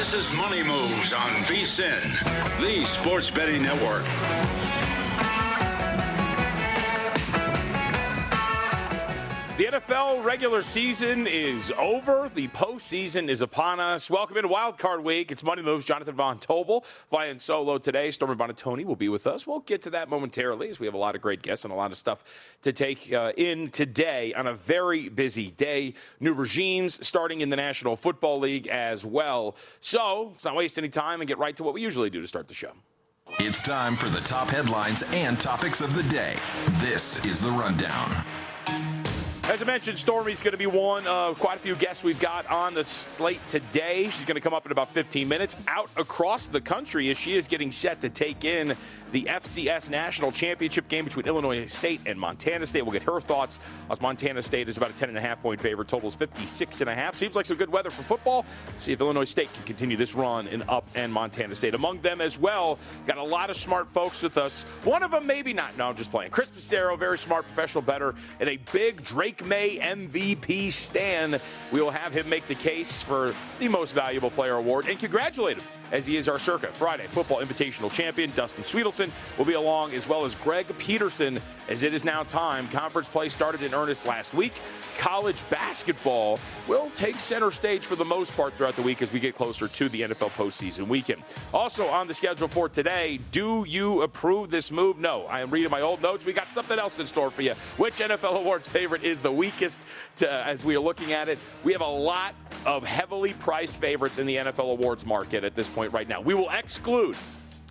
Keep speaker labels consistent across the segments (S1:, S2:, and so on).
S1: This is Money Moves on VSiN, the sports betting network.
S2: The NFL regular season is over. The postseason is upon us. Welcome into Wild Card Week. It's Money Moves. Jonathan Von Tobel flying solo today. Stormy Buonantony will be with us. We'll get to that momentarily as we have a lot of great guests and a lot of stuff to take in today on a very busy day. New regimes starting in the National Football League as well. So let's not waste any time and get right to what we usually do to start the show.
S3: It's time for the top headlines and topics of the day. This is The Rundown.
S2: As I mentioned, Stormy's going to be one of quite a few guests we've got on the slate today. She's going to come up in about 15 minutes out across the country as she is getting set to take in the FCS National Championship game between Illinois State and Montana State. We'll get her thoughts as Montana State is about a 10.5-point favorite. Totals 56.5. Seems like some good weather for football. Let's see if Illinois State can continue this run in up and Montana State. Among them as well, got a lot of smart folks with us. One of them maybe not. No, I'm just playing. Chris Macero, very smart professional bettor, and a big Drake May MVP stan. We will have him make the case for the Most Valuable Player Award and congratulate him as he is our Circa Friday Football Invitational champion. Dustin Sweetelson will be along, as well as Greg Peterson, as it is now time. Conference play started in earnest last week. College basketball will take center stage for the most part throughout the week as we get closer to the NFL postseason weekend. Also on the schedule for today, do you approve this move? No. I am reading my old notes. We got something else in store for you. Which NFL awards favorite is the weakest as we are looking at it? We have a lot of heavily priced favorites in the NFL awards market at this point right now. We will exclude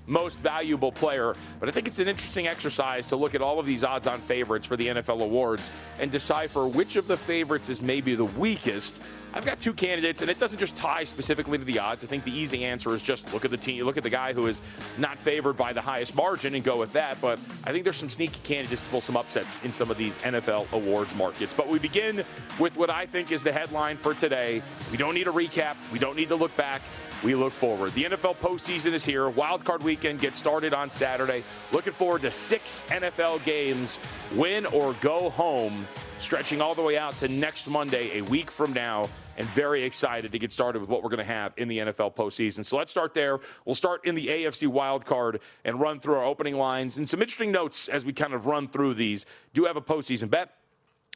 S2: Most Valuable Player, but I think it's an interesting exercise to look at all of these odds-on favorites for the NFL awards and decipher which of the favorites is maybe the weakest. I've got two candidates, and it doesn't just tie specifically to the odds. I think the easy answer is just look at the team, look at the guy who is not favored by the highest margin and go with that. But I think there's some sneaky candidates to pull some upsets in some of these NFL awards markets. But we begin with what I think is the headline for today. We don't need a recap. We don't need to look back. We look forward. The NFL postseason is here. Wild Card Weekend gets started on Saturday. Looking forward to 6 NFL games, win or go home, stretching all the way out to next Monday, a week from now, and very excited to get started with what we're going to have in the NFL postseason. So let's start there. We'll start in the AFC Wild Card and run through our opening lines and some interesting notes as we kind of run through these. Do have a postseason bet.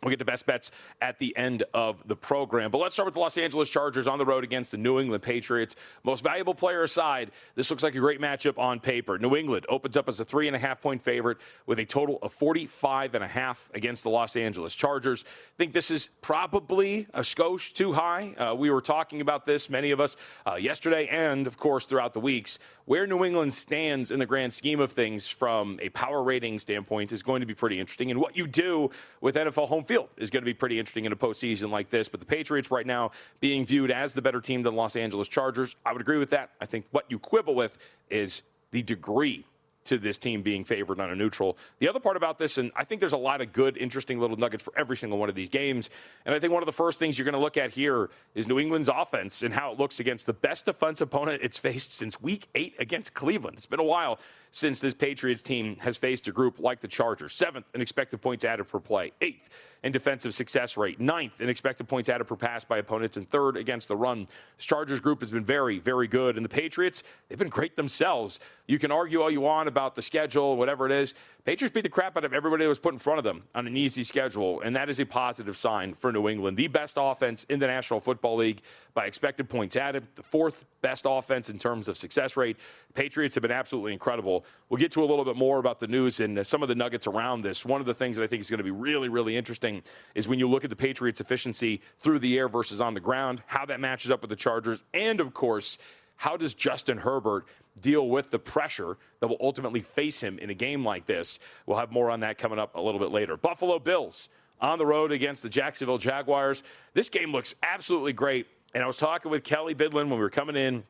S2: We'll get the best bets at the end of the program. But let's start with the Los Angeles Chargers on the road against the New England Patriots. Most Valuable Player aside, this looks like a great matchup on paper. New England opens up as a 3.5-point favorite with a total of 45.5 against the Los Angeles Chargers. I think this is probably a skosh too high. We were talking about this, many of us, yesterday and, of course, throughout the weeks. Where New England stands in the grand scheme of things from a power rating standpoint is going to be pretty interesting. And what you do with NFL home field is going to be pretty interesting in a postseason like this. But the Patriots right now being viewed as the better team than Los Angeles Chargers, I would agree with that. I think what you quibble with is the degree to this team being favored on a neutral. The other part about this, and I think there's a lot of good, interesting little nuggets for every single one of these games, and I think one of the first things you're going to look at here is New England's offense and how it looks against the best defensive opponent it's faced since Week 8 against Cleveland. It's been a while since this Patriots team has faced a group like the Chargers. 7th in expected points added per play, 8th in defensive success rate, 9th in expected points added per pass by opponents, and 3rd against the run. This Chargers group has been very, very good. And the Patriots, they've been great themselves. You can argue all you want about the schedule, whatever it is. Patriots beat the crap out of everybody that was put in front of them on an easy schedule, and that is a positive sign for New England. The best offense in the National Football League by expected points added, the 4th best offense in terms of success rate. Patriots have been absolutely incredible. We'll get to a little bit more about the news and some of the nuggets around this. One of the things that I think is going to be really, really interesting is when you look at the Patriots' efficiency through the air versus on the ground, how that matches up with the Chargers, and, of course, how does Justin Herbert deal with the pressure that will ultimately face him in a game like this? We'll have more on that coming up a little bit later. Buffalo Bills on the road against the Jacksonville Jaguars. This game looks absolutely great, and I was talking with Kelly Bidlin when we were coming in,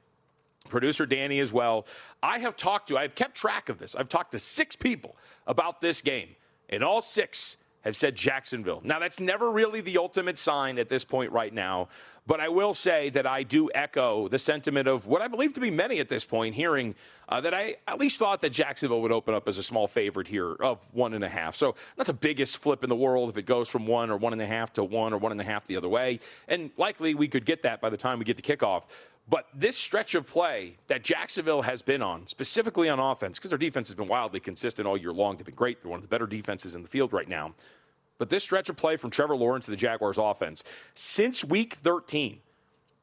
S2: producer Danny as well. I've kept track of this. I've talked to 6 people about this game, and all 6 have said Jacksonville. Now, that's never really the ultimate sign at this point right now, but I will say that I do echo the sentiment of what I believe to be many at this point, hearing that I at least thought that Jacksonville would open up as a small favorite here of 1.5. So not the biggest flip in the world if it goes from 1 or 1.5 to 1 or 1.5 the other way, and likely we could get that by the time we get to kickoff. But this stretch of play that Jacksonville has been on, specifically on offense, because their defense has been wildly consistent all year long. They've been great. They're one of the better defenses in the field right now. But this stretch of play from Trevor Lawrence to the Jaguars offense, since week 13,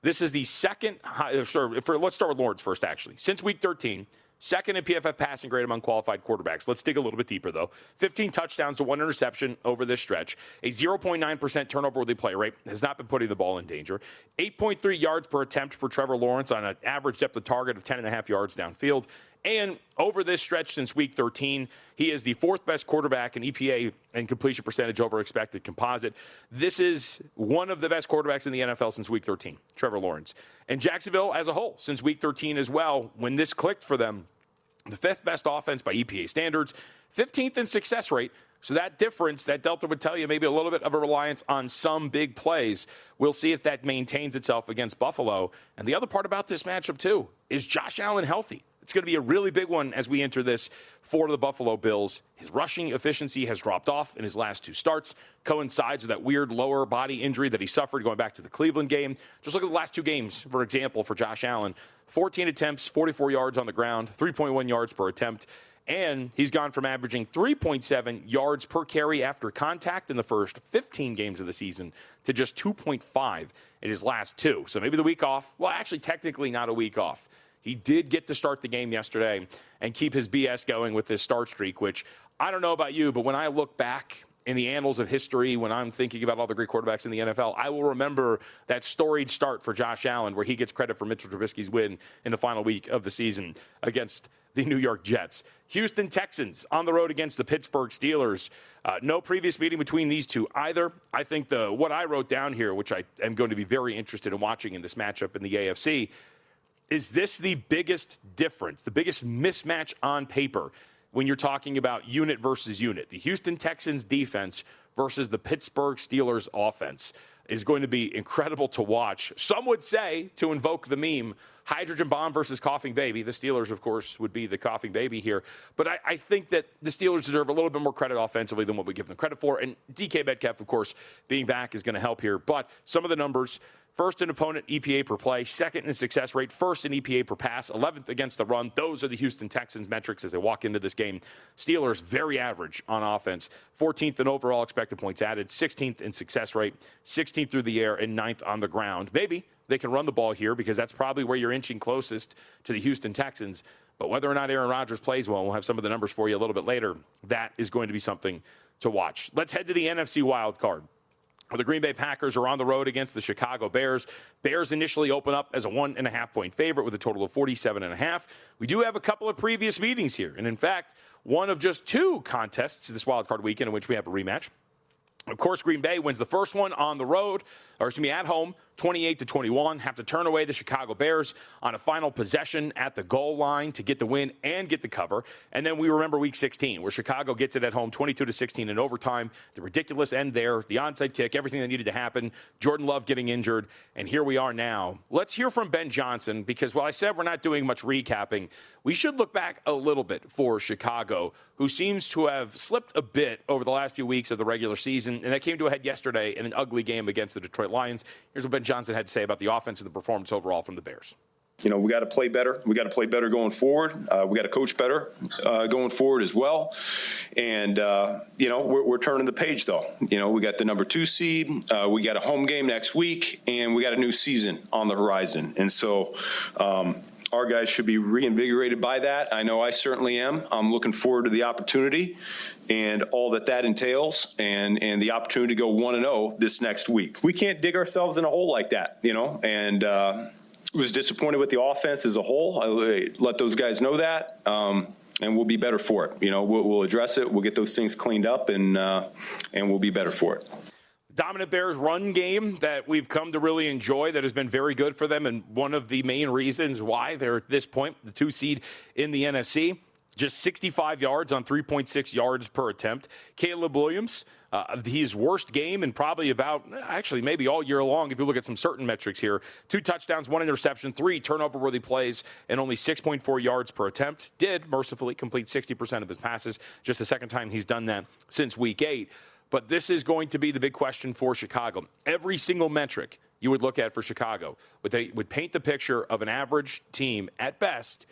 S2: this is the second let's start with Lawrence first, actually. Since week 13, second in PFF passing grade among qualified quarterbacks. Let's dig a little bit deeper, though. 15 touchdowns to 1 interception over this stretch. A 0.9% turnover-worthy play rate has not been putting the ball in danger. 8.3 yards per attempt for Trevor Lawrence on an average depth of target of 10.5 yards downfield. And over this stretch since week 13, he is the 4th best quarterback in EPA and completion percentage over expected composite. This is one of the best quarterbacks in the NFL since week 13, Trevor Lawrence. And Jacksonville as a whole since week 13 as well, when this clicked for them, the 5th best offense by EPA standards, 15th in success rate. So that difference, that delta would tell you maybe a little bit of a reliance on some big plays. We'll see if that maintains itself against Buffalo. And the other part about this matchup, too, is Josh Allen healthy? It's going to be a really big one as we enter this for the Buffalo Bills. His rushing efficiency has dropped off in his last 2 starts, coincides with that weird lower body injury that he suffered going back to the Cleveland game. Just look at the last 2 games, for example, for Josh Allen. 14 attempts, 44 yards on the ground, 3.1 yards per attempt. And he's gone from averaging 3.7 yards per carry after contact in the first 15 games of the season to just 2.5 in his last 2. So maybe the week off. Well, actually, technically not a week off. He did get to start the game yesterday and keep his BS going with this start streak, which I don't know about you, but when I look back in the annals of history, when I'm thinking about all the great quarterbacks in the NFL, I will remember that storied start for Josh Allen where he gets credit for Mitchell Trubisky's win in the final week of the season against the New York Jets. Houston Texans on the road against the Pittsburgh Steelers. No previous meeting between these two either. I think what I wrote down here, which I am going to be very interested in watching in this matchup in the AFC, is this the biggest difference, the biggest mismatch on paper when you're talking about unit versus unit? The Houston Texans defense versus the Pittsburgh Steelers offense is going to be incredible to watch. Some would say, to invoke the meme, hydrogen bomb versus coughing baby. The Steelers, of course, would be the coughing baby here. But I think that the Steelers deserve a little bit more credit offensively than what we give them credit for. And DK Metcalf, of course, being back is going to help here. But some of the numbers: first in opponent EPA per play, second in success rate, first in EPA per pass, 11th against the run. Those are the Houston Texans metrics as they walk into this game. Steelers, very average on offense, 14th in overall expected points added, 16th in success rate, 16th through the air, and 9th on the ground. Maybe they can run the ball here because that's probably where you're inching closest to the Houston Texans. But whether or not Aaron Rodgers plays well, we'll have some of the numbers for you a little bit later. That is going to be something to watch. Let's head to the NFC wild card. The Green Bay Packers are on the road against the Chicago Bears. Bears initially open up as a 1.5-point favorite with a total of 47.5. We do have a couple of previous meetings here. And in fact, one of just 2 contests this wild card weekend in which we have a rematch. Of course, Green Bay wins the first one on the road, at home, 28-21. Have to turn away the Chicago Bears on a final possession at the goal line to get the win and get the cover. And then we remember Week 16, where Chicago gets it at home, 22-16 in overtime. The ridiculous end there, the onside kick, everything that needed to happen. Jordan Love getting injured, and here we are now. Let's hear from Ben Johnson, because while I said we're not doing much recapping, we should look back a little bit for Chicago, who seems to have slipped a bit over the last few weeks of the regular season, and that came to a head yesterday in an ugly game against the Detroit Lions. Here's what Ben Johnson had to say about the offense and the performance overall from the Bears.
S4: We got to play better. We got to play better going forward. We got to coach better going forward as well. And, we're turning the page, though. We got the number 2 seed. We got a home game next week, and we got a new season on the horizon. And so our guys should be reinvigorated by that. I know I certainly am. I'm looking forward to the opportunity and all that entails, and the opportunity to go 1-0 this next week. We can't dig ourselves in a hole like that, and was disappointed with the offense as a whole. I let those guys know that, and we'll be better for it. We'll address it. We'll get those things cleaned up, and we'll be better for it.
S2: Dominant Bears run game that we've come to really enjoy, that has been very good for them, and one of the main reasons why they're at this point the 2 seed in the NFC. Just 65 yards on 3.6 yards per attempt. Caleb Williams, his worst game in probably maybe all year long, if you look at some certain metrics here. 2 touchdowns, 1 interception, 3 turnover-worthy plays, and only 6.4 yards per attempt. Did mercifully complete 60% of his passes. Just the second time he's done that since Week 8. But this is going to be the big question for Chicago. Every single metric you would look at for Chicago. But they would paint the picture of an average team at best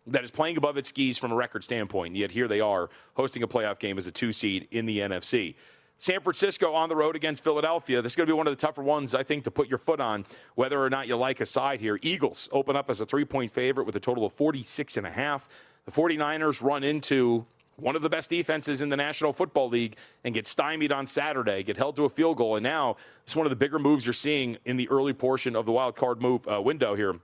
S2: that is playing above its skis from a record standpoint. Yet here they are hosting a playoff game as a 2 seed in the NFC. San Francisco on the road against Philadelphia. This is going to be one of the tougher ones, I think, to put your foot on, whether or not you like a side here. Eagles open up as a 3-point favorite with a total of 46.5. The 49ers run into one of the best defenses in the National Football League and get stymied on Saturday, get held to a field goal. And now it's one of the bigger moves you're seeing in the early portion of the wild card move window here.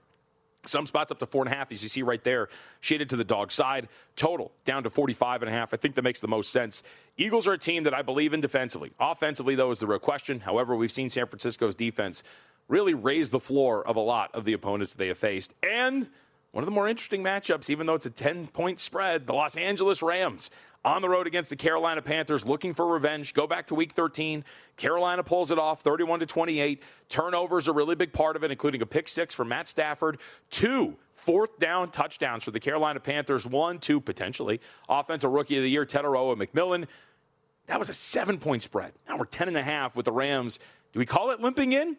S2: Some spots up to 4.5, as you see right there, shaded to the dog side. Total down to 45.5. I think that makes the most sense. Eagles are a team that I believe in defensively. Offensively, though, is the real question. However, we've seen San Francisco's defense really raise the floor of a lot of the opponents that they have faced. And one of the more interesting matchups, even though it's a 10-point spread, the Los Angeles Rams on the road against the Carolina Panthers, looking for revenge. Go back to Week 13. Carolina pulls it off, 31-28. Turnovers are a really big part of it, including a pick six from Matt Stafford. 2 fourth-down touchdowns for the Carolina Panthers. 1-2 potentially. Offensive Rookie of the Year, Tetaroa McMillan. That was a 7-point spread. Now we're 10.5 with the Rams. Do we call it limping in?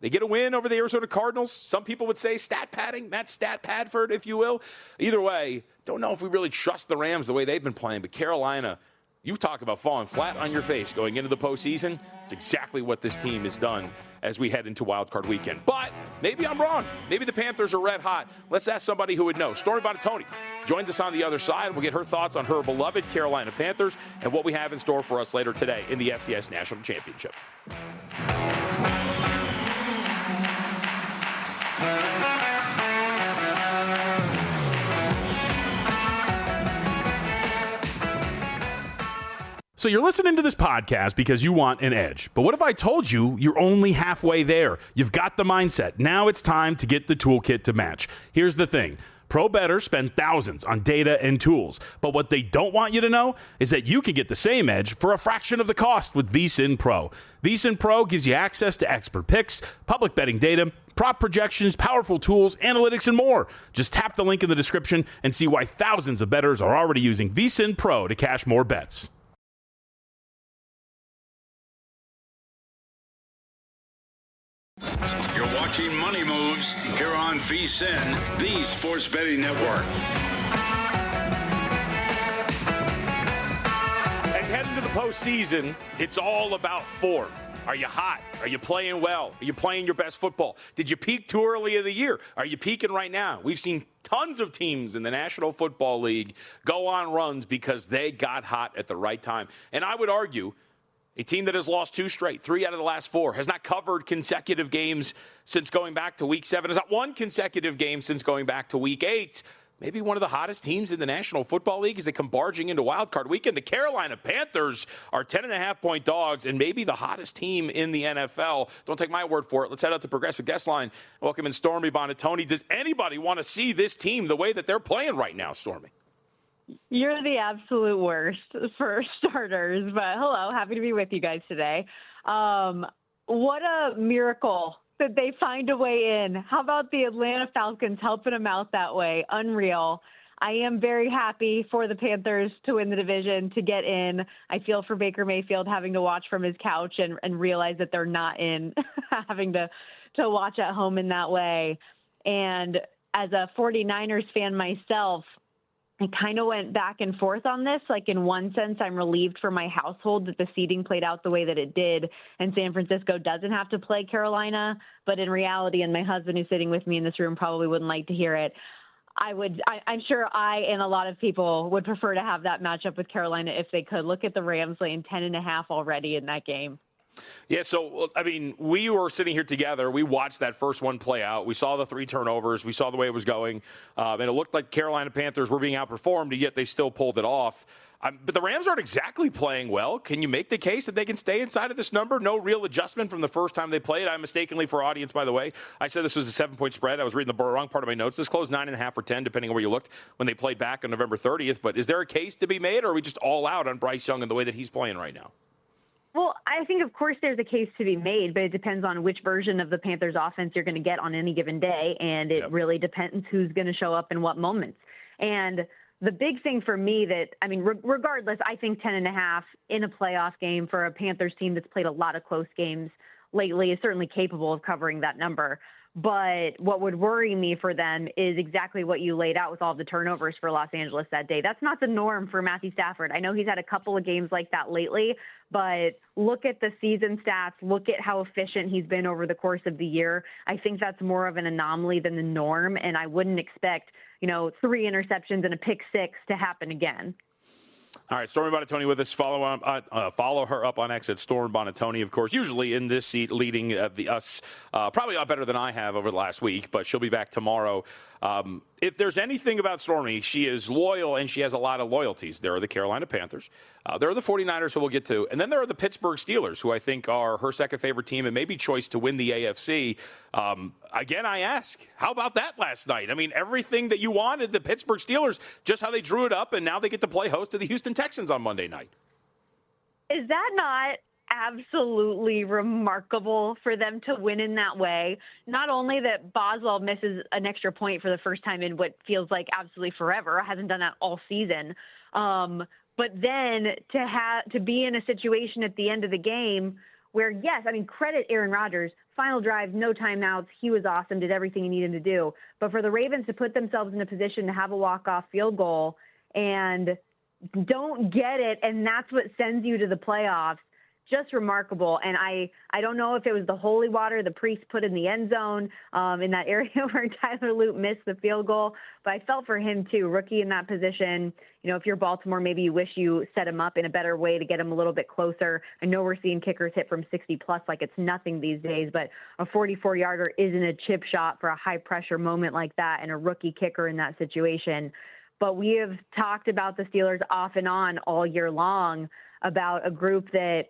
S2: They get a win over the Arizona Cardinals. Some people would say stat padding, Matt Stat Padford, if you will. Either way, don't know if we really trust the Rams the way they've been playing. But Carolina, you talk about falling flat on your face going into the postseason. It's exactly what this team has done as we head into Wild Card Weekend. But maybe I'm wrong. Maybe the Panthers are red hot. Let's ask somebody who would know. Stormy Buonantony joins us on the other side. We'll get her thoughts on her beloved Carolina Panthers and what we have in store for us later today in the FCS National Championship.
S5: So you're listening to this podcast because you want an edge. But what if I told you you're only halfway there? You've got the mindset. Now it's time to get the toolkit to match. Here's the thing. Pro Bettor spend thousands on data and tools. But what they don't want you to know is that you can get the same edge for a fraction of the cost with VSiN Pro. VSiN Pro gives you access to expert picks, public betting data, prop projections, powerful tools, analytics, and more. Just tap the link in the description and see why thousands of bettors are already using VSiN Pro to cash more bets.
S1: You're watching Money Moves here on VSiN, the Sports Betting Network.
S2: And heading to the postseason, it's all about form. Are you hot? Are you playing well? Are you playing your best football? Did you peak too early in the year? Are you peaking right now? We've seen tons of teams in the National Football League go on runs because they got hot at the right time. And I would argue a team that has lost 2 straight, 3 out of the last 4, has not covered consecutive games since going back to Week 7, has not won consecutive games since going back to Week 8. Maybe one of the hottest teams in the National Football League as they come barging into Wild Card Weekend. The Carolina Panthers are 10.5-point dogs and maybe the hottest team in the NFL. Don't take my word for it. Let's head out to Progressive Guest Line. Welcome in Stormy Buonantony. Does anybody want to see this team the way that they're playing right now, Stormy?
S6: You're the absolute worst for starters, but hello, happy to be with you guys today. What a miracle that they find a way in. How about the Atlanta Falcons helping them out that way? Unreal. I am very happy for the Panthers to win the division, to get in. I feel for Baker Mayfield having to watch from his couch and realize that they're not in, having to watch at home in that way. And as a 49ers fan myself, I kind of went back and forth on this. Like, in one sense, I'm relieved for my household that the seeding played out the way that it did, and San Francisco doesn't have to play Carolina. But in reality, and my husband who's sitting with me in this room probably wouldn't like to hear it, I'm sure I and a lot of people would prefer to have that matchup with Carolina if they could. Look at the Rams laying 10.5 already in that game.
S2: Yeah, so, I mean, we were sitting here together. We watched that first one play out. We saw the 3 turnovers. We saw the way it was going. And it looked like Carolina Panthers were being outperformed, and yet they still pulled it off. But the Rams aren't exactly playing well. Can you make the case that they can stay inside of this number? No real adjustment from the first time they played. I mistakenly, for audience, by the way, I said this was a 7-point spread. I was reading the wrong part of my notes. This closed 9.5 or 10, depending on where you looked, when they played back on November 30th. But is there a case to be made, or are we just all out on Bryce Young and the way that he's playing right now?
S6: Well, I think, of course, there's a case to be made, but it depends on which version of the Panthers offense you're going to get on any given day, and it really depends who's going to show up in what moments. And the big thing for me that, I mean, regardless, I think 10.5 in a playoff game for a Panthers team that's played a lot of close games lately is certainly capable of covering that number. But what would worry me for them is exactly what you laid out with all the turnovers for Los Angeles that day. That's not the norm for Matthew Stafford. I know he's had a couple of games like that lately, but look at the season stats. Look at how efficient he's been over the course of the year. I think that's more of an anomaly than the norm, and I wouldn't expect, 3 interceptions and a pick six to happen again.
S2: All right, Stormy Buonantony with us. Follow her up on X at Stormy Buonantony, of course, usually in this seat leading us probably a lot better than I have over the last week, but she'll be back tomorrow. If there's anything about Stormy, she is loyal and she has a lot of loyalties. There are the Carolina Panthers. There are the 49ers who we'll get to. And then there are the Pittsburgh Steelers, who I think are her second favorite team and maybe choice to win the AFC. Again, I ask, how about that last night? I mean, everything that you wanted, the Pittsburgh Steelers, just how they drew it up, and now they get to play host to the Houston Texans on Monday night.
S6: Is that not absolutely remarkable for them to win in that way? Not only that Boswell misses an extra point for the first time in what feels like absolutely forever, hasn't done that all season, but then to be in a situation at the end of the game where, yes, I mean, credit Aaron Rodgers, final drive, no timeouts, he was awesome, did everything he needed to do, but for the Ravens to put themselves in a position to have a walk-off field goal and don't get it, and that's what sends you to the playoffs, just remarkable. And I don't know if it was the holy water the priest put in the end zone in that area where Tyler Loop missed the field goal, but I felt for him too, rookie in that position. If you're Baltimore, maybe you wish you set him up in a better way to get him a little bit closer. I know we're seeing kickers hit from 60 plus like it's nothing these days, but a 44-yarder isn't a chip shot for a high pressure moment like that and a rookie kicker in that situation. But we have talked about the Steelers off and on all year long about a group that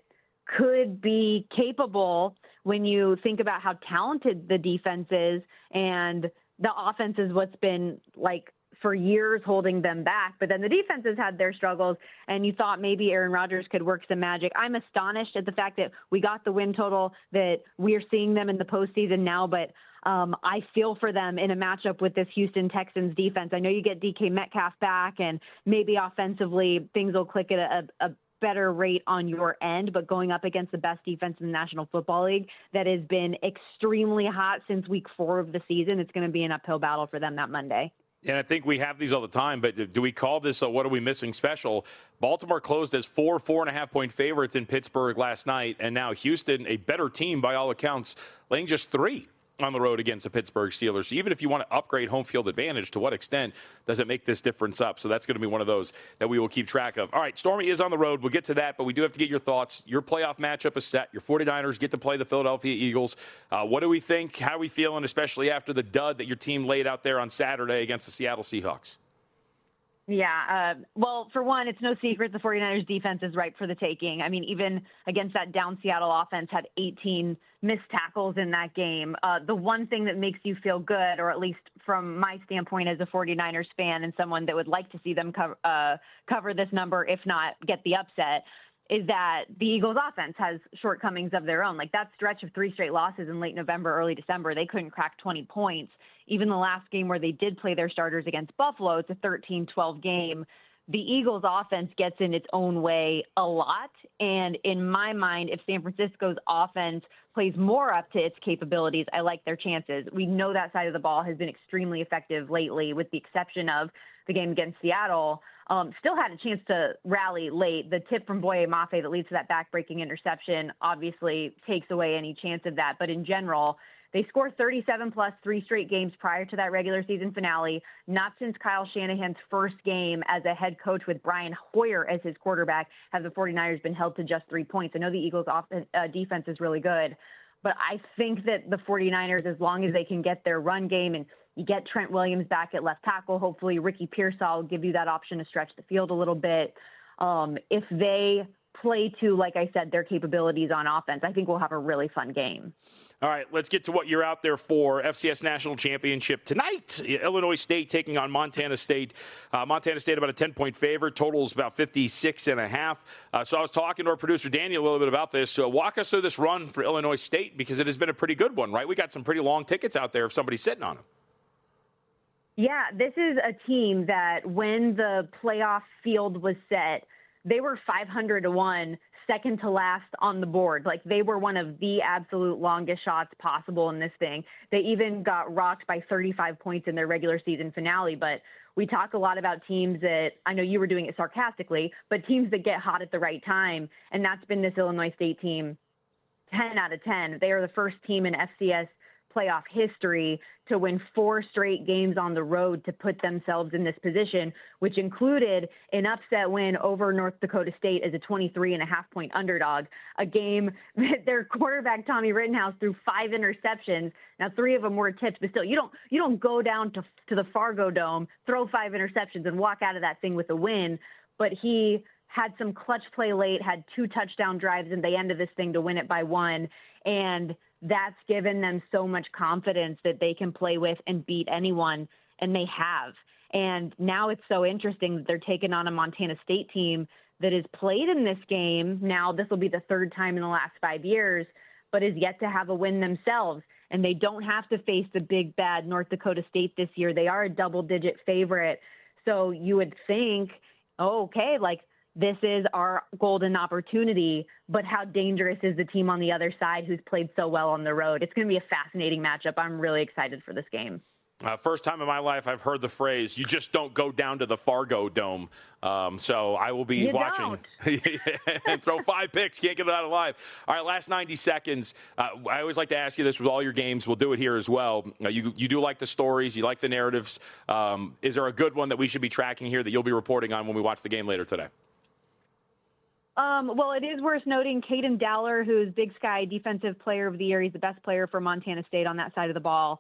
S6: could be capable when you think about how talented the defense is, and the offense is what's been like for years holding them back. But then the defense has had their struggles, and you thought maybe Aaron Rodgers could work some magic. I'm astonished at the fact that we got the win total, that we are seeing them in the postseason now, but I feel for them in a matchup with this Houston Texans defense. I know you get DK Metcalf back, and maybe offensively things will click at a better rate on your end, but going up against the best defense in the National Football League that has been extremely hot since week 4 of the season, it's going to be an uphill battle for them that Monday.
S2: And I think we have these all the time, but do we call this a what are we missing special? Baltimore closed as 4.5-point favorites in Pittsburgh last night, and now Houston, a better team by all accounts, laying just 3 on the road against the Pittsburgh Steelers. So even if you want to upgrade home field advantage, to what extent does it make this difference up? So that's going to be one of those that we will keep track of. All right, Stormy is on the road. We'll get to that, but we do have to get your thoughts. Your playoff matchup is set. Your 49ers get to play the Philadelphia Eagles. What do we think? How are we feeling, especially after the dud that your team laid out there on Saturday against the Seattle Seahawks?
S6: Yeah, well, for one, it's no secret the 49ers defense is ripe for the taking. I mean, even against that down Seattle offense, had 18 missed tackles in that game. The one thing that makes you feel good, or at least from my standpoint as a 49ers fan and someone that would like to see them cover this number, if not get the upset, is that the Eagles offense has shortcomings of their own. Like that stretch of 3 straight losses in late November, early December, they couldn't crack 20 points. Even the last game where they did play their starters against Buffalo, it's a 13-12 game. The Eagles offense gets in its own way a lot. And in my mind, if San Francisco's offense plays more up to its capabilities, I like their chances. We know that side of the ball has been extremely effective lately, with the exception of the game against Seattle. Still had a chance to rally late. The tip from Boye Mafe that leads to that back-breaking interception obviously takes away any chance of that. But in general, they scored 37-plus 3 straight games prior to that regular season finale. Not since Kyle Shanahan's first game as a head coach with Brian Hoyer as his quarterback have the 49ers been held to just 3 points. I know the Eagles' defense is really good, but I think that the 49ers, as long as they can get their run game and you get Trent Williams back at left tackle, hopefully Ricky Pearsall will give you that option to stretch the field a little bit. If they play to, like I said, their capabilities on offense, I think we'll have a really fun game.
S2: All right, let's get to what you're out there for. FCS National Championship tonight. Illinois State taking on Montana State. Montana State about a 10-point favorite. Total's about 56.5. So I was talking to our producer, Daniel, a little bit about this. So walk us through this run for Illinois State, because it has been a pretty good one, right? We got some pretty long tickets out there if somebody's sitting on them.
S6: Yeah, this is a team that when the playoff field was set, they were 500-1, second to last on the board. Like, they were one of the absolute longest shots possible in this thing. They even got rocked by 35 points in their regular season finale. But we talk a lot about teams that, I know you were doing it sarcastically, but teams that get hot at the right time. And that's been this Illinois State team 10 out of 10. They are the first team in FCS playoff history to win 4 straight games on the road to put themselves in this position, which included an upset win over North Dakota State as a 23.5-point underdog, a game that their quarterback, Tommy Rittenhouse, threw 5 interceptions. Now, 3 of them were tipped, but still, you don't go down to the Fargo Dome, throw 5 interceptions, and walk out of that thing with a win. But he had some clutch play late, had 2 touchdown drives, and they ended this thing to win it by 1. And that's given them so much confidence that they can play with and beat anyone, and they have. And now it's so interesting that they're taking on a Montana State team that has played in this game. Now, this will be the 3rd time in the last 5 years, but is yet to have a win themselves. And they don't have to face the big, bad North Dakota State this year. They are a double-digit favorite. So you would think, oh, okay, like, this is our golden opportunity, but how dangerous is the team on the other side who's played so well on the road? It's going to be a fascinating matchup. I'm really excited for this game.
S2: First time in my life I've heard the phrase, you just don't go down to the Fargo Dome. So I will be watching and throw 5 picks. Can't get it out alive. All right, last 90 seconds. I always like to ask you this with all your games. We'll do it here as well. You do like the stories. You like the narratives. Is there a good one that we should be tracking here that you'll be reporting on when we watch the game later today?
S6: Well, it is worth noting Caden Dowler, who is Big Sky Defensive Player of the Year. He's the best player for Montana State on that side of the ball.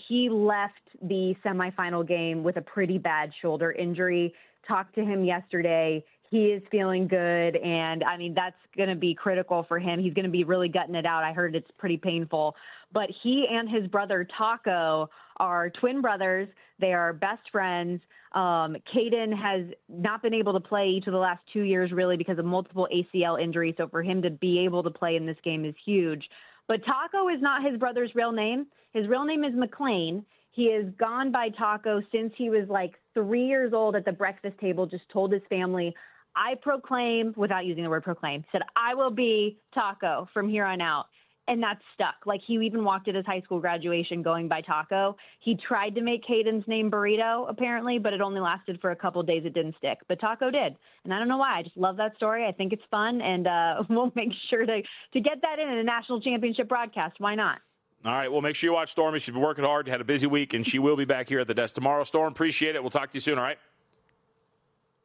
S6: He left the semifinal game with a pretty bad shoulder injury. Talked to him yesterday. He is feeling good, and, I mean, that's going to be critical for him. He's going to be really gutting it out. I heard it's pretty painful. But he and his brother Taco are twin brothers. They are best friends. Caden has not been able to play each of the last 2 years, really, because of multiple ACL injuries. So for him to be able to play in this game is huge. But Taco is not his brother's real name. His real name is McLean. He has gone by Taco since he was like 3 years old at the breakfast table, just told his family, I proclaim, without using the word proclaim, said, I will be Taco from here on out. And that's stuck. Like, he even walked at his high school graduation going by Taco. He tried to make Caden's name Burrito, apparently, but it only lasted for a couple of days. It didn't stick. But Taco did. And I don't know why. I just love that story. I think it's fun. And we'll make sure to get that in a national championship broadcast. Why not?
S2: All right. Well, make sure you watch Stormy. She's been working hard. Had a busy week, and she will be back here at the desk tomorrow. Storm, appreciate it. We'll talk to you soon, all right?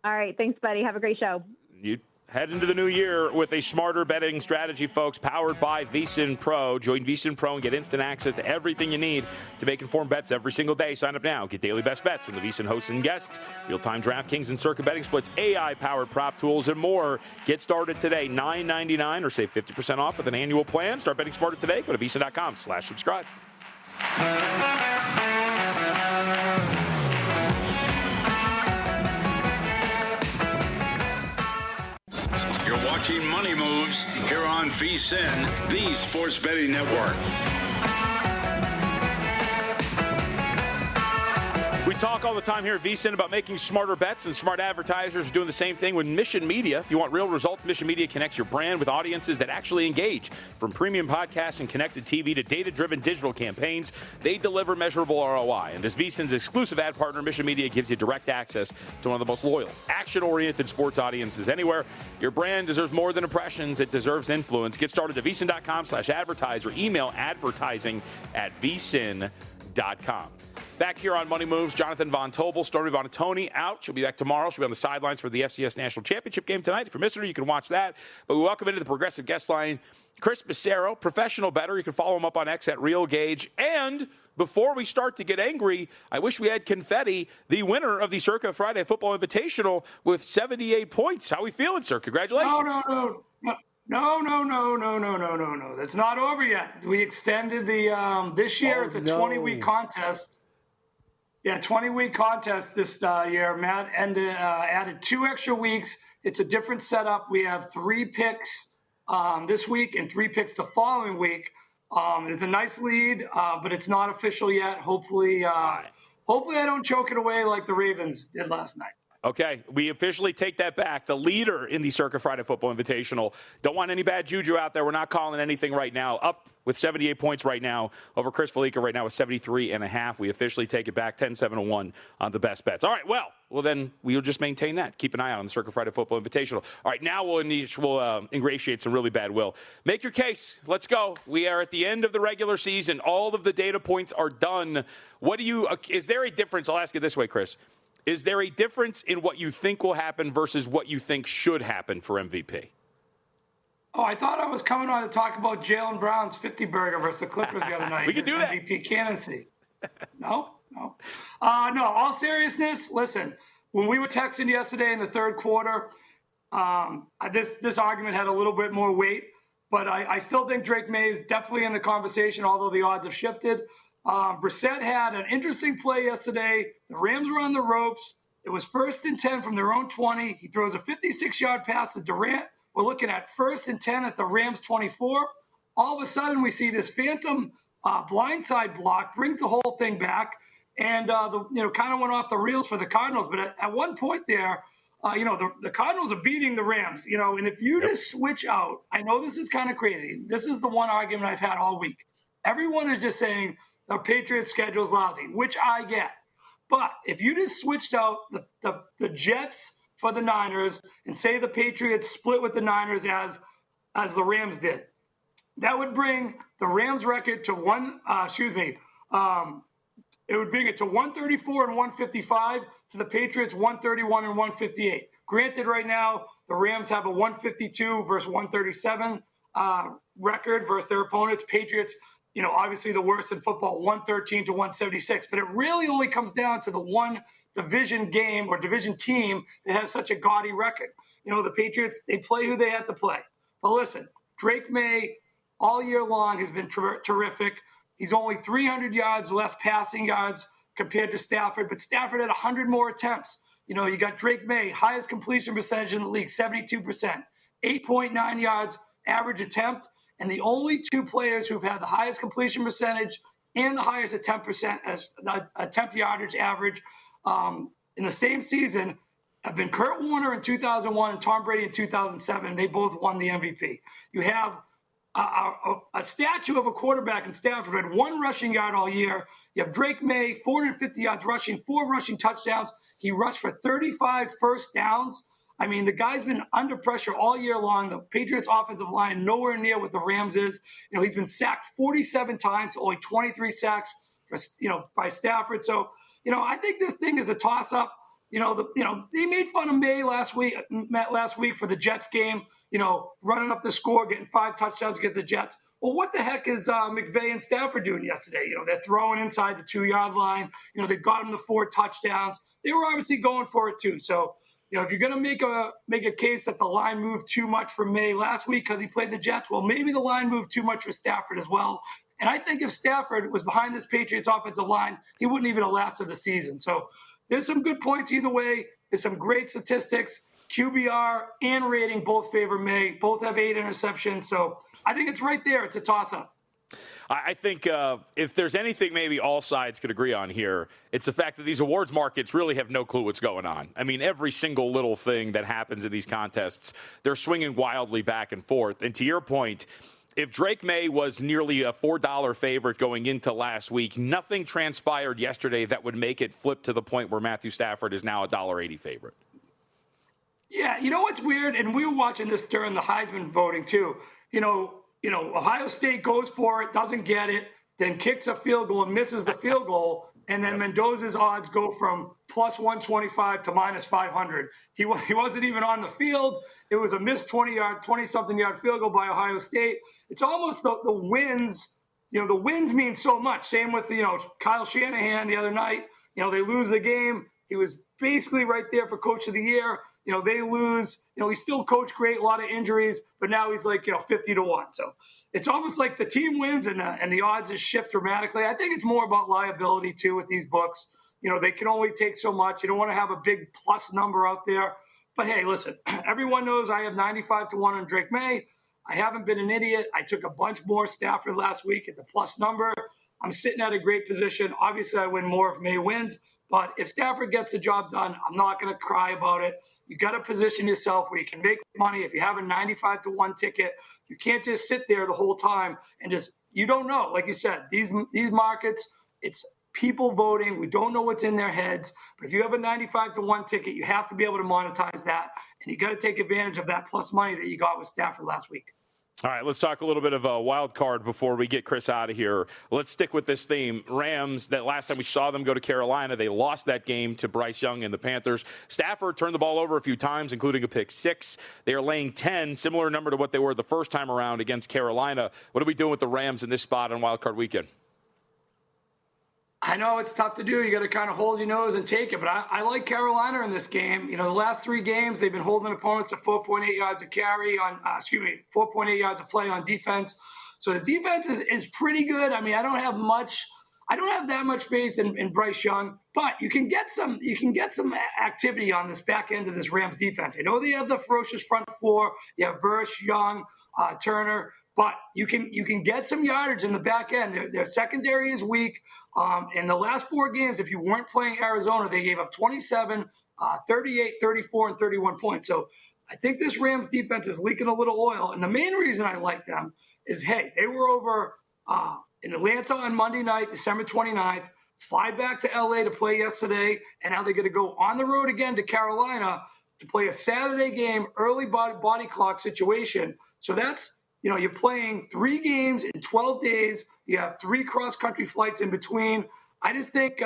S6: All right. Thanks, buddy. Have a great show.
S2: You head into the new year with a smarter betting strategy, folks, powered by VSiN Pro. Join VSiN Pro and get instant access to everything you need to make informed bets every single day. Sign up now. Get daily best bets from the VSiN hosts and guests, real-time DraftKings and Circa betting splits, AI-powered prop tools, and more. Get started today, $9.99, or save 50% off with an annual plan. Start betting smarter today. Go to VSiN.com/subscribe.
S1: You're watching Money Moves here on VSiN, the Sports Betting Network.
S2: We talk all the time here at VSiN about making smarter bets, and smart advertisers are doing the same thing with Mission Media. If you want real results, Mission Media connects your brand with audiences that actually engage. From premium podcasts and connected TV to data-driven digital campaigns, they deliver measurable ROI. And as VSiN's exclusive ad partner, Mission Media gives you direct access to one of the most loyal, action-oriented sports audiences anywhere. Your brand deserves more than impressions. It deserves influence. Get started at VSiN.com/advertise or email advertising@VSiN.com. Back here on Money Moves, Jonathan Von Tobel, Stormy Buonantony out. She'll be back tomorrow. She'll be on the sidelines for the FCS National Championship game tonight. If you're missing her, you can watch that. But we welcome into the progressive guest line Chris Macero, professional bettor. You can follow him up on X at RealGauge. And before we start to get angry, I wish we had confetti, the winner of the Circa Friday Football Invitational with 78 points. How we feeling, sir? Congratulations.
S7: No. That's not over yet. We extended the this year. It's a 20-week contest. Yeah, 20-week contest this year. Matt added 2 extra weeks. It's a different setup. We have 3 picks this week and 3 picks the following week. It's a nice lead, but it's not official yet. Hopefully I don't choke it away like the Ravens did last night.
S2: Okay, we officially take that back. The leader in the Circa Friday Football Invitational. Don't want any bad juju out there. We're not calling anything right now. Up with 78 points right now over Chris Felica right now with 73.5. We officially take it back 10-7-1 on the best bets. All right, well then we'll just maintain that. Keep an eye out on the Circa Friday Football Invitational. All right, now we'll ingratiate some really bad will. Make your case. Let's go. We are at the end of the regular season. All of the data points are done. Is there a difference? I'll ask you this way, Chris. Is there a difference in what you think will happen versus what you think should happen for MVP?
S7: Oh, I thought I was coming on to talk about Jaylen Brown's 50-burger versus the Clippers the other night.
S2: We can do that.
S7: MVP candidacy. No. No, all seriousness, listen, when we were texting yesterday in the third quarter, this argument had a little bit more weight, but I still think Drake May is definitely in the conversation, although the odds have shifted. Brissett had an interesting play yesterday. The Rams were on the ropes. It was 1st and 10 from their own 20. He throws a 56-yard pass to Durant. We're looking at 1st and 10 at the Rams 24. All of a sudden, we see this phantom blindside block, brings the whole thing back, and kind of went off the reels for the Cardinals. But at one point there, the Cardinals are beating the Rams. And if you just switch out, I know this is kind of crazy. This is the one argument I've had all week. Everyone is just saying the Patriots' schedule is lousy, which I get. But if you just switched out the Jets for the Niners and say the Patriots split with the Niners as the Rams did, that would bring the Rams record to it would bring it to 134 and 155 to the Patriots 131 and 158. Granted, right now the Rams have a 152 versus 137 record versus their opponents. Patriots, obviously the worst in football, 113 to 176. But it really only comes down to the one division game or division team that has such a gaudy record. The Patriots, they play who they have to play. But listen, Drake May all year long has been terrific. He's only 300 yards less passing yards compared to Stafford, but Stafford had 100 more attempts. You got Drake May, highest completion percentage in the league, 72%, 8.9 yards average attempt, and the only two players who've had the highest completion percentage and the highest attempt yardage average in the same season have been Kurt Warner in 2001 and Tom Brady in 2007. They both won the MVP. You have a statue of a quarterback in Stafford who had 1 rushing yard all year. You have Drake May, 450 yards rushing, 4 rushing touchdowns. He rushed for 35 first downs. I mean, the guy's been under pressure all year long. The Patriots offensive line nowhere near what the Rams is. He's been sacked 47 times, only 23 sacks by Stafford. So, I think this thing is a toss-up. They made fun of May last week for the Jets game, running up the score, getting 5 touchdowns against the Jets. Well, what the heck is McVay and Stafford doing yesterday? They're throwing inside the 2-yard line. They got them to 4 touchdowns. They were obviously going for it too. So, if you're going to make a case that the line moved too much for May last week because he played the Jets, well, maybe the line moved too much for Stafford as well. And I think if Stafford was behind this Patriots offensive line, he wouldn't even have lasted the season. So there's some good points either way. There's some great statistics. QBR and rating both favor May. Both have 8 interceptions. So I think it's right there. It's a toss-up.
S2: I think if there's anything maybe all sides could agree on here, it's the fact that these awards markets really have no clue what's going on. I mean, every single little thing that happens in these contests, they're swinging wildly back and forth. And to your point, if Drake May was nearly a $4 favorite going into last week, nothing transpired yesterday that would make it flip to the point where Matthew Stafford is now a $1.80 favorite.
S7: Yeah, what's weird, and we were watching this during the Heisman voting too. Ohio State goes for it, doesn't get it, then kicks a field goal and misses the field goal, and then Mendoza's odds go from plus 125 to minus 500. He wasn't even on the field. It was a missed 20-something yard field goal by Ohio State. It's almost the wins. The wins mean so much. Same with Kyle Shanahan the other night. They lose the game. He was basically right there for Coach of the Year. They lose. He still coached great, a lot of injuries, but now he's like 50-1. So it's almost like the team wins and the odds just shift dramatically. I think it's more about liability too with these books. They can only take so much. You don't want to have a big plus number out there. But hey, listen, everyone knows I have 95-1 on Drake May. I haven't been an idiot. I took a bunch more Stafford last week at the plus number. I'm sitting at a great position. Obviously, I win more if May wins. But if Stafford gets the job done, I'm not going to cry about it. You got to position yourself where you can make money. If you have a 95-1 ticket, you can't just sit there the whole time and just, you don't know. Like you said, these markets, it's people voting. We don't know what's in their heads. But if you have a 95-1 ticket, you have to be able to monetize that. And you got to take advantage of that plus money that you got with Stafford last week.
S2: All right, let's talk a little bit of a wild card before we get Chris out of here. Let's stick with this theme. Rams, that last time we saw them go to Carolina, they lost that game to Bryce Young and the Panthers. Stafford turned the ball over a few times, including a pick 6. They are laying 10, similar number to what they were the first time around against Carolina. What are we doing with the Rams in this spot on wild card weekend?
S7: I know it's tough to do. You got to kind of hold your nose and take it. But I like Carolina in this game. The last 3 games, they've been holding opponents to 4.8 yards a carry on, 4.8 yards a play on defense. So the defense is pretty good. I mean, I don't have that much faith in Bryce Young, but you can get some activity on this back end of this Rams defense. I know they have the ferocious front 4. You have Verse, Young, Turner, but you can get some yardage in the back end. Their secondary is weak. In the last 4 games, if you weren't playing Arizona, they gave up 27, 38, 34, and 31 points. So I think this Rams defense is leaking a little oil. And the main reason I like them is, hey, they were over in Atlanta on Monday night, December 29th, fly back to L.A. to play yesterday, and now they're going to go on the road again to Carolina to play a Saturday game, early body clock situation. So that's, you're playing 3 games in 12 days. You have 3 cross-country flights in between. I just think,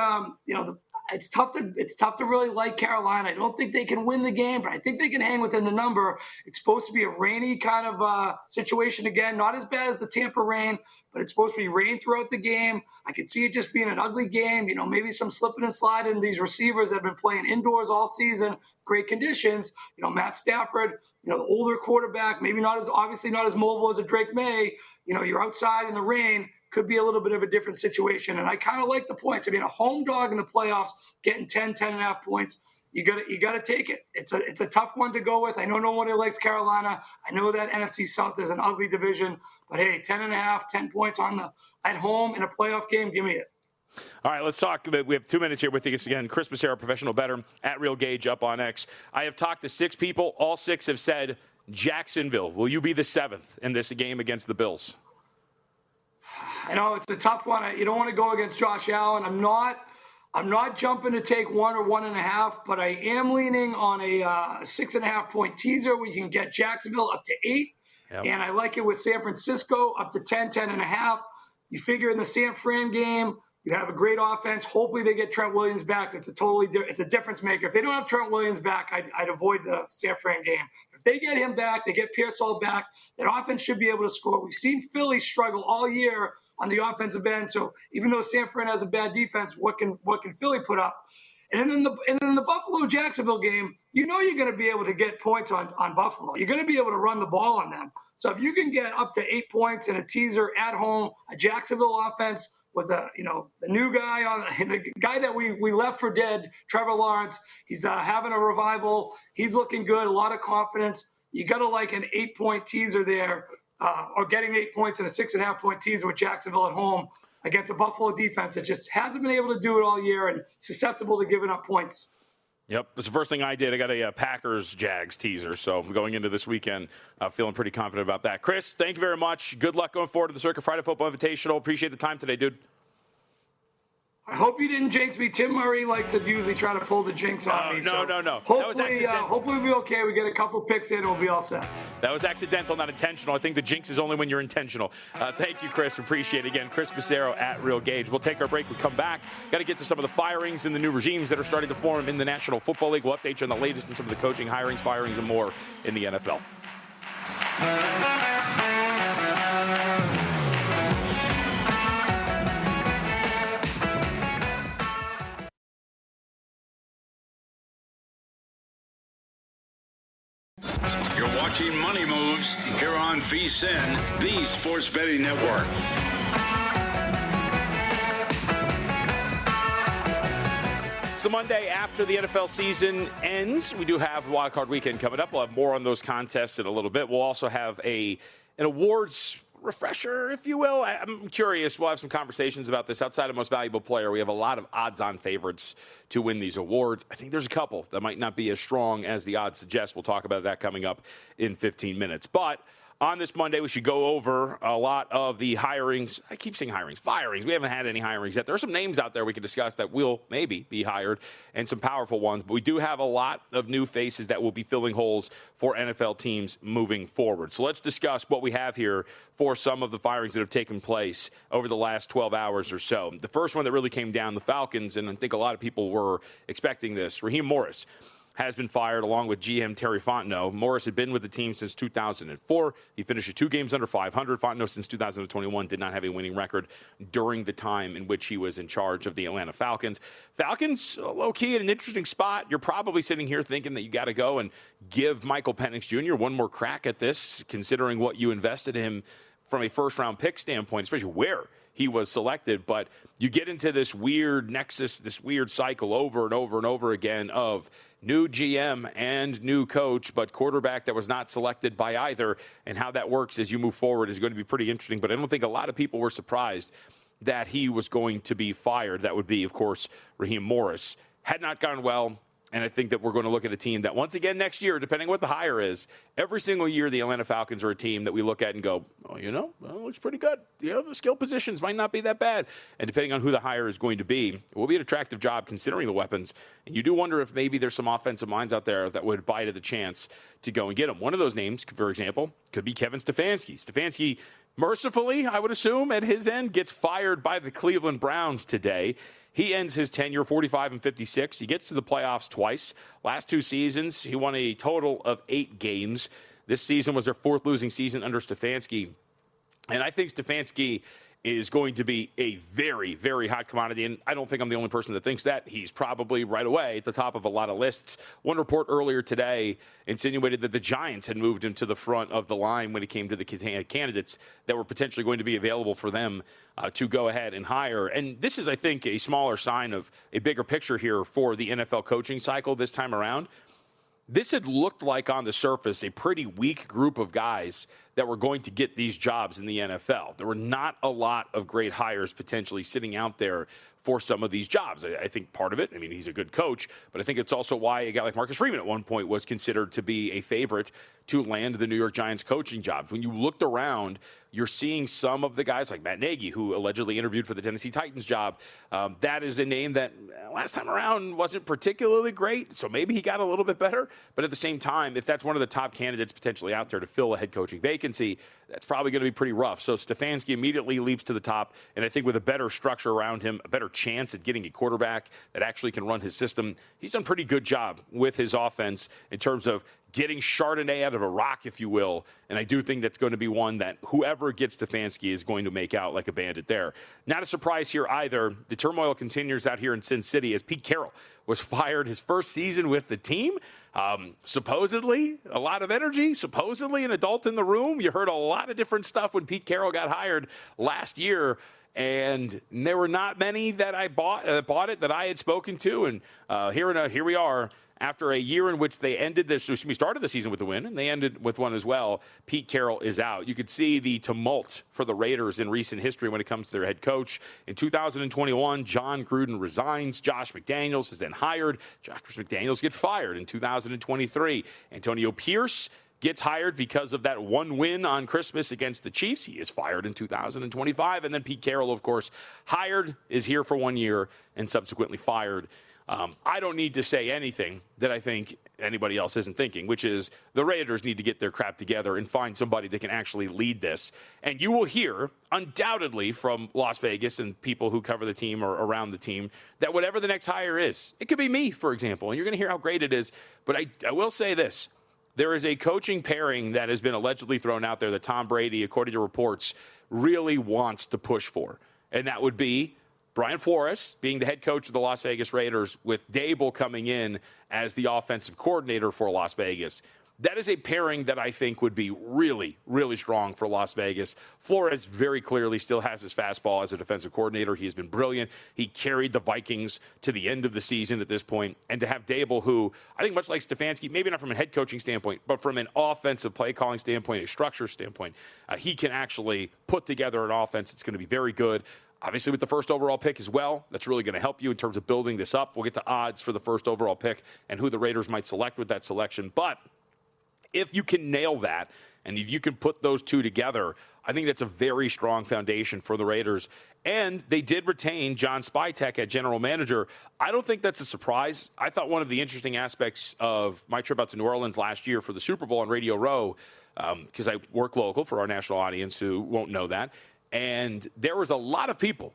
S7: it's tough to really like Carolina. I don't think they can win the game, but I think they can hang within the number. It's supposed to be a rainy kind of situation again, not as bad as the Tampa rain, but it's supposed to be rain throughout the game. I could see it just being an ugly game. Maybe some slipping and sliding. These receivers that have been playing indoors all season, great conditions. Matt Stafford, the older quarterback, maybe obviously not as mobile as a Drake May. You're outside in the rain. Could be a little bit of a different situation. And I kind of like the points. I mean, a home dog in the playoffs, getting 10.5 points, you got to take it. It's a tough one to go with. I know nobody likes Carolina. I know that NFC South is an ugly division. But, hey, 10.5, 10 points at home in a playoff game, give me it.
S2: All right, let's talk. We have 2 minutes here with us again. Chris Macero, professional bettor, at Real Gauge up on X. I have talked to 6 people. All 6 have said Jacksonville. Will you be the 7th in this game against the Bills?
S7: I know it's a tough one. You don't want to go against Josh Allen. I'm not jumping to take 1 or 1.5, but I am leaning on a 6.5 point teaser where you can get Jacksonville up to 8. Yep. And I like it with San Francisco up to 10.5. You figure in the San Fran game, you have a great offense. Hopefully they get Trent Williams back. It's a difference maker. If they don't have Trent Williams back, I'd avoid the San Fran game. If they get him back, they get Pearsall back, that offense should be able to score. We've seen Philly struggle all year on the offensive end. So even though San Fran has a bad defense, what can Philly put up? And then the Buffalo-Jacksonville game, you're going to be able to get points on Buffalo. You're going to be able to run the ball on them. So if you can get up to 8 points in a teaser at home, a Jacksonville offense with the new guy the guy that we left for dead, Trevor Lawrence, he's having a revival. He's looking good, a lot of confidence. You got to like an 8 point teaser there. Or getting 8 points in a 6.5 point teaser with Jacksonville at home against a Buffalo defense that just hasn't been able to do it all year and susceptible to giving up points.
S2: Yep, it's the first thing I did. I got a Packers-Jags teaser, so going into this weekend, feeling pretty confident about that. Chris, thank you very much. Good luck going forward to the Circa Friday Football Invitational. Appreciate the time today, dude.
S7: I hope you didn't jinx me. Tim Murray likes to usually try to pull the jinx on me.
S2: No.
S7: Hopefully we'll be okay. We get a couple picks in and we'll be all set.
S2: That was accidental, not intentional. I think the jinx is only when you're intentional. Thank you, Chris. Appreciate it. Again, Chris Macero at Real Gauge. We'll take our break. We'll come back. Got to get to some of the firings and the new regimes that are starting to form in the National Football League. We'll update you on the latest in some of the coaching, hirings, firings, and more in the NFL.
S1: You're watching Money Moves here on VSiN, the sports betting network.
S2: It's the Monday after the NFL season ends. We do have Wild Card Weekend coming up. We'll have more on those contests in a little bit. We'll also have an awards refresher, if you will. I'm curious. We'll have some conversations about this. Outside of most valuable player, we have a lot of odds-on favorites to win these awards. I think there's a couple that might not be as strong as the odds suggest. We'll talk about that coming up in 15 minutes. But on this Monday, we should go over a lot of the hirings. I keep saying hirings, firings. We haven't had any hirings yet. There are some names out there we can discuss that will maybe be hired and some powerful ones. But we do have a lot of new faces that will be filling holes for NFL teams moving forward. So let's discuss what we have here for some of the firings that have taken place over the last 12 hours or so. The first one that really came down, the Falcons, and I think a lot of people were expecting this, Raheem Morris has been fired along with GM Terry Fontenot. Morris had been with the team since 2004. He finished 2 games under 500. Fontenot since 2021 did not have a winning record during the time in which he was in charge of the Atlanta Falcons. Falcons, low-key in an interesting spot. You're probably sitting here thinking that you got to go and give Michael Penix Jr. one more crack at this, considering what you invested in him from a first-round pick standpoint, especially where he was selected. But you get into this weird nexus, this weird cycle over and over and over again of new GM and new coach, but quarterback that was not selected by either, and how that works as you move forward is going to be pretty interesting. But I don't think a lot of people were surprised that he was going to be fired. That would be, of course, Raheem Morris. Had not gone well. And I think that we're going to look at a team that, once again, next year, depending on what the hire is, every single year the Atlanta Falcons are a team that we look at and go, oh, it looks pretty good. The skill positions might not be that bad. And depending on who the hire is going to be, it will be an attractive job considering the weapons. And you do wonder if maybe there's some offensive minds out there that would bite at the chance to go and get him. One of those names, for example, could be Kevin Stefanski. Stefanski, mercifully, I would assume, at his end, gets fired by the Cleveland Browns today. He ends his tenure 45-56. He gets to the playoffs twice. Last 2 seasons, he won a total of 8 games. This season was their 4th losing season under Stefanski. And I think Stefanski is going to be a very, very hot commodity. And I don't think I'm the only person that thinks that. He's probably right away at the top of a lot of lists. One report earlier today insinuated that the Giants had moved him to the front of the line when it came to the candidates that were potentially going to be available for them to go ahead and hire. And this is, I think, a smaller sign of a bigger picture here for the NFL coaching cycle this time around. This had looked like, on the surface, a pretty weak group of guys that were going to get these jobs in the NFL. There were not a lot of great hires potentially sitting out there for some of these jobs. I think part of it, he's a good coach, but I think it's also why a guy like Marcus Freeman at one point was considered to be a favorite to land the New York Giants coaching jobs. When you looked around, you're seeing some of the guys like Matt Nagy, who allegedly interviewed for the Tennessee Titans job. That is a name that last time around wasn't particularly great, so maybe he got a little bit better. But at the same time, if that's one of the top candidates potentially out there to fill a head coaching vacancy, that's probably going to be pretty rough. So Stefanski immediately leaps to the top, and I think with a better structure around him, a better chance at getting a quarterback that actually can run his system, he's done a pretty good job with his offense in terms of getting Chardonnay out of a rock, if you will. And I do think that's going to be one that whoever gets Stefanski is going to make out like a bandit there. Not a surprise here either. The turmoil continues out here in Sin City as Pete Carroll was fired his first season with the team. Supposedly a lot of energy, supposedly an adult in the room. You heard a lot of different stuff when Pete Carroll got hired last year. And there were not many that I bought it that I had spoken to. And here we are. After a year in which they started the season with the win, and they ended with one as well, Pete Carroll is out. You could see the tumult for the Raiders in recent history when it comes to their head coach. In 2021, John Gruden resigns. Josh McDaniels is then hired. Josh McDaniels gets fired in 2023. Antonio Pierce gets hired because of that one win on Christmas against the Chiefs. He is fired in 2025. And then Pete Carroll, of course, hired, is here for 1 year, and subsequently fired. I don't need to say anything that I think anybody else isn't thinking, which is the Raiders need to get their crap together and find somebody that can actually lead this. And you will hear, undoubtedly, from Las Vegas and people who cover the team or around the team, that whatever the next hire is, it could be me, for example, and you're going to hear how great it is. But I will say this. There is a coaching pairing that has been allegedly thrown out there that Tom Brady, according to reports, really wants to push for. And that would be Brian Flores being the head coach of the Las Vegas Raiders, with Dable coming in as the offensive coordinator for Las Vegas. That is a pairing that I think would be really, really strong for Las Vegas. Flores very clearly still has his fastball as a defensive coordinator. He has been brilliant. He carried the Vikings to the end of the season at this point. And to have Dable, who I think much like Stefanski, maybe not from a head coaching standpoint, but from an offensive play calling standpoint, a structure standpoint, he can actually put together an offense that's going to be very good. Obviously, with the first overall pick as well, that's really going to help you in terms of building this up. We'll get to odds for the first overall pick and who the Raiders might select with that selection. But if you can nail that, and if you can put those two together, I think that's a very strong foundation for the Raiders. And they did retain John Spytek at general manager. I don't think that's a surprise. I thought one of the interesting aspects of my trip out to New Orleans last year for the Super Bowl on Radio Row, because I work local for our national audience who won't know that, and there was a lot of people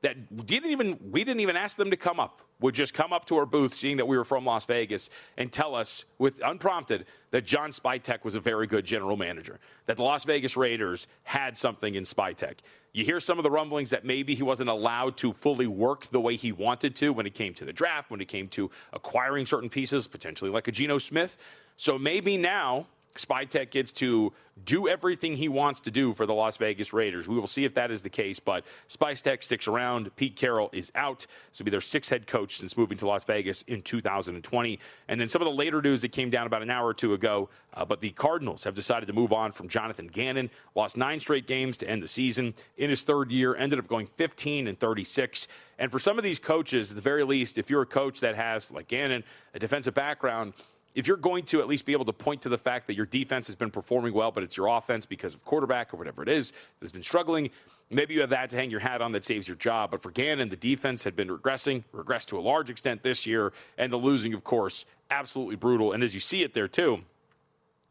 S2: that we didn't even ask them to come up, would just come up to our booth, seeing that we were from Las Vegas, and tell us, with unprompted, that John Spytek was a very good general manager, that the Las Vegas Raiders had something in Spytek. You hear some of the rumblings that maybe he wasn't allowed to fully work the way he wanted to when it came to the draft, when it came to acquiring certain pieces, potentially like a Geno Smith. So maybe now Spytek gets to do everything he wants to do for the Las Vegas Raiders. We will see if that is the case, but Spytek sticks around. Pete Carroll is out. This will be their sixth head coach since moving to Las Vegas in 2020. And then some of the later news that came down about an hour or two ago, but the Cardinals have decided to move on from Jonathan Gannon. Lost 9 straight games to end the season. In his third year, ended up going 15-36. And for some of these coaches, at the very least, if you're a coach that has, like Gannon, a defensive background, if you're going to at least be able to point to the fact that your defense has been performing well, but it's your offense because of quarterback or whatever it is that's been struggling, maybe you have that to hang your hat on that saves your job. But for Gannon, the defense had been regressed to a large extent this year, and the losing, of course, absolutely brutal. And as you see it there, too,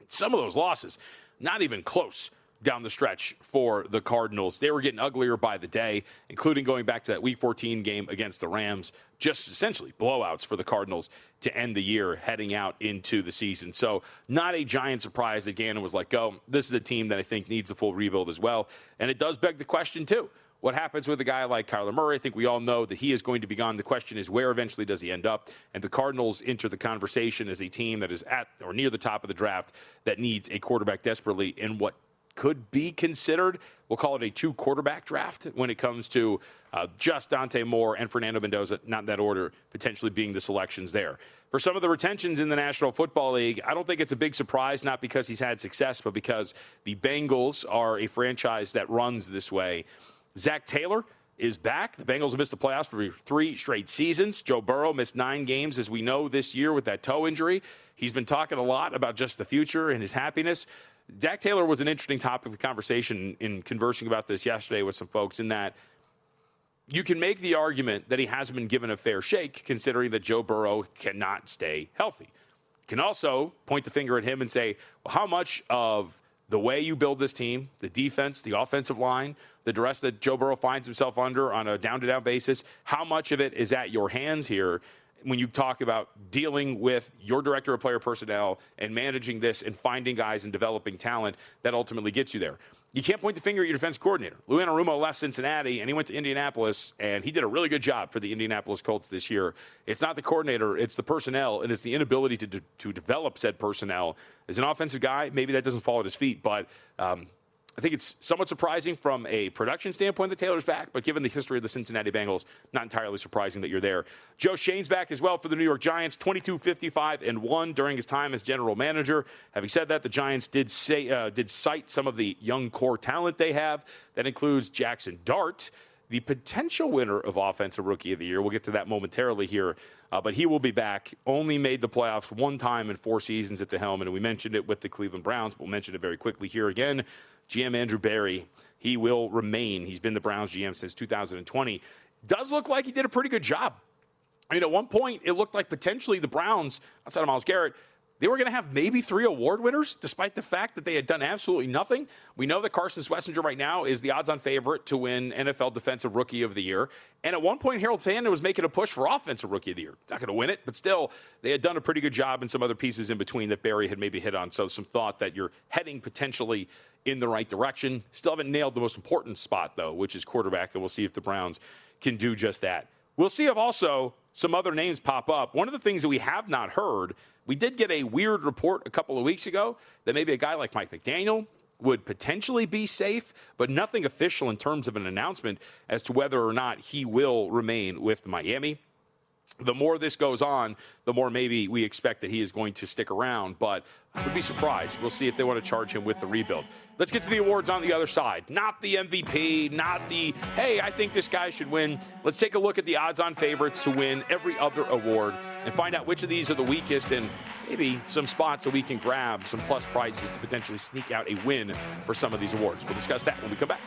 S2: some of those losses, not even close down the stretch for the Cardinals. They were getting uglier by the day, including going back to that Week 14 game against the Rams. Just essentially blowouts for the Cardinals to end the year heading out into the season. So not a giant surprise that Gannon was let go. This is a team that I think needs a full rebuild as well. And it does beg the question, too. What happens with a guy like Kyler Murray? I think we all know that he is going to be gone. The question is, where eventually does he end up? And the Cardinals enter the conversation as a team that is at or near the top of the draft that needs a quarterback desperately in what could be considered, we'll call it a 2-quarterback draft when it comes to just Dante Moore and Fernando Mendoza, not in that order, potentially being the selections there. For some of the retentions in the National Football League, I don't think it's a big surprise, not because he's had success, but because the Bengals are a franchise that runs this way. Zach Taylor is back. The Bengals have missed the playoffs for 3 straight seasons. Joe Burrow missed 9 games, as we know, this year with that toe injury. He's been talking a lot about just the future and his happiness. Zach Taylor was an interesting topic of conversation in conversing about this yesterday with some folks, in that you can make the argument that he hasn't been given a fair shake, considering that Joe Burrow cannot stay healthy. You can also point the finger at him and say, well, how much of the way you build this team, the defense, the offensive line, the duress that Joe Burrow finds himself under on a down-to-down basis, how much of it is at your hands here when you talk about dealing with your director of player personnel and managing this and finding guys and developing talent that ultimately gets you there? You can't point the finger at your defense coordinator. Lou Anarumo left Cincinnati, and he went to Indianapolis, and he did a really good job for the Indianapolis Colts this year. It's not the coordinator, it's the personnel, and it's the inability to develop said personnel. As an offensive guy, maybe that doesn't fall at his feet, but I think it's somewhat surprising from a production standpoint that Taylor's back, but given the history of the Cincinnati Bengals, not entirely surprising that you're there. Joe Shane's back as well for the New York Giants, 22-55-1 during his time as general manager. Having said that, the Giants did cite some of the young core talent they have. That includes Jackson Dart, the potential winner of Offensive Rookie of the Year. We'll get to that momentarily here, but he will be back. Only made the playoffs 1 time in 4 seasons at the helm, and we mentioned it with the Cleveland Browns. We'll mention it very quickly here again. GM Andrew Berry, he will remain. He's been the Browns GM since 2020. Does look like he did a pretty good job. I mean, at one point, it looked like potentially the Browns, outside of Myles Garrett, they were going to have maybe 3 award winners, despite the fact that they had done absolutely nothing. We know that Carson Schlesinger right now is the odds-on favorite to win NFL Defensive Rookie of the Year. And at one point, Harold Fandon was making a push for Offensive Rookie of the Year. Not going to win it, but still, they had done a pretty good job in some other pieces in between that Barry had maybe hit on. So some thought that you're heading potentially in the right direction. Still haven't nailed the most important spot, though, which is quarterback, and we'll see if the Browns can do just that. We'll see if also some other names pop up. One of the things that we have not heard, we did get a weird report a couple of weeks ago that maybe a guy like Mike McDaniel would potentially be safe, but nothing official in terms of an announcement as to whether or not he will remain with Miami. The more this goes on, the more maybe we expect that he is going to stick around, but I would be surprised. We'll see if they want to charge him with the rebuild. Let's get to the awards on the other side. Not the MVP, not the, hey, I think this guy should win. Let's take a look at the odds-on favorites to win every other award and find out which of these are the weakest and maybe some spots that we can grab, some plus prices to potentially sneak out a win for some of these awards. We'll discuss that when we come back.